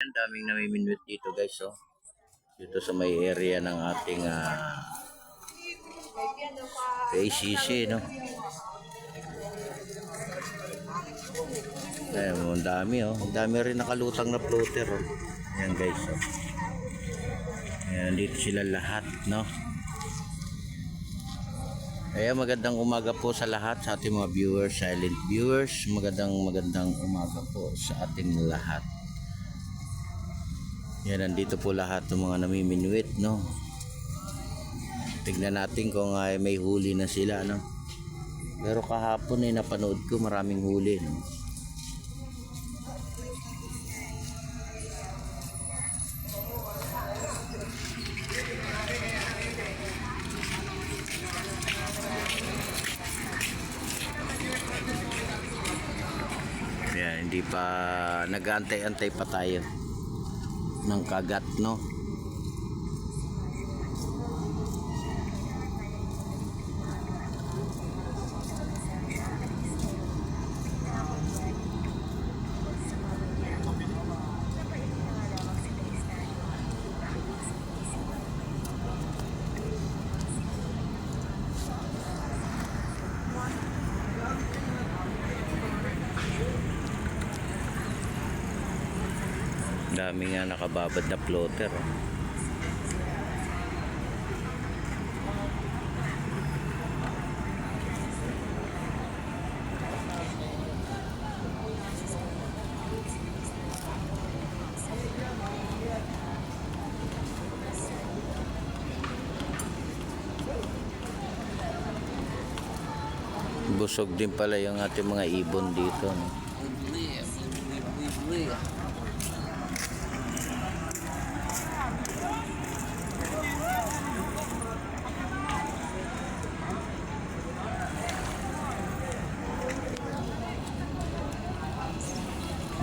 Ang daming namiminwit dito guys, oh. Dito sa may area ng ating ACC, no? Ayan, ang dami, oh. Ang dami rin nakalutang na floater, oh. Ayan guys, oh. Ayan, dito sila lahat, no? Kaya magandang umaga po sa lahat, sa ating mga viewers, silent viewers. Magandang umaga po sa ating lahat. Yan, nandito po lahat ng mga namiminuit, no? Tignan natin kung may huli na sila, no? Pero kahapon napanood ko maraming huli, no? Yan, hindi pa nag-aantay-antay pa tayo ng kagat, no? Dami nga nakababad na floater, oh. Busog din pala yung ating mga ibon dito, no?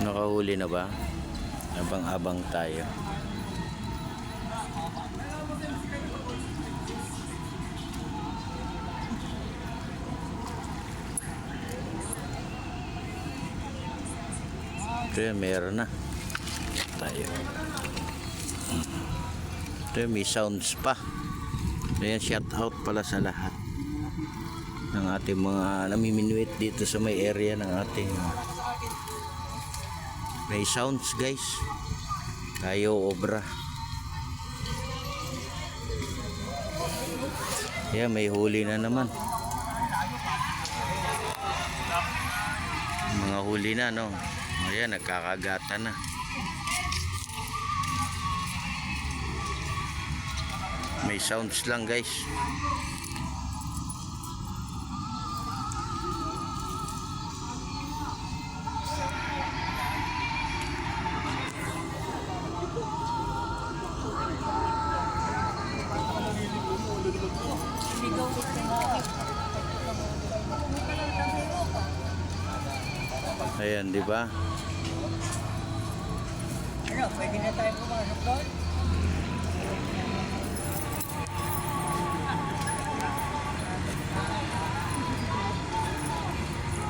Nakahuli na ba? Abang-abang tayo. Ito yan, meron na tayo. Ito yan, may sounds pa. Ayan, shout out pala sa lahat ng ating mga namiminuit dito sa may area ng ating may sounds, guys. Tayo obra. Ayan, may huli na naman. Mga huli na, no? Ayan, nagkakagatan na. May sounds lang, guys. Ayan, di ba? Ano, pwede na tayo pumasok doon?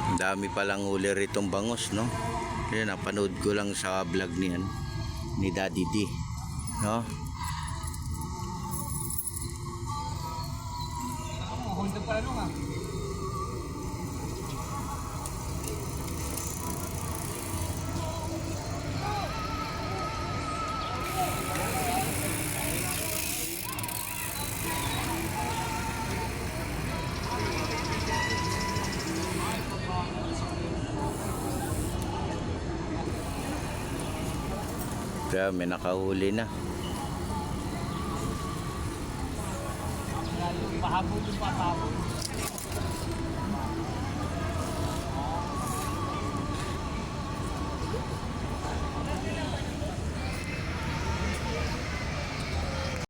Ang dami palang huli ritong bangus, no? Kaya napanood ko lang sa vlog ni Daddy D, no? Hold pa lang ah. Kaya may nakahuli na. Pahabol yung pahabol.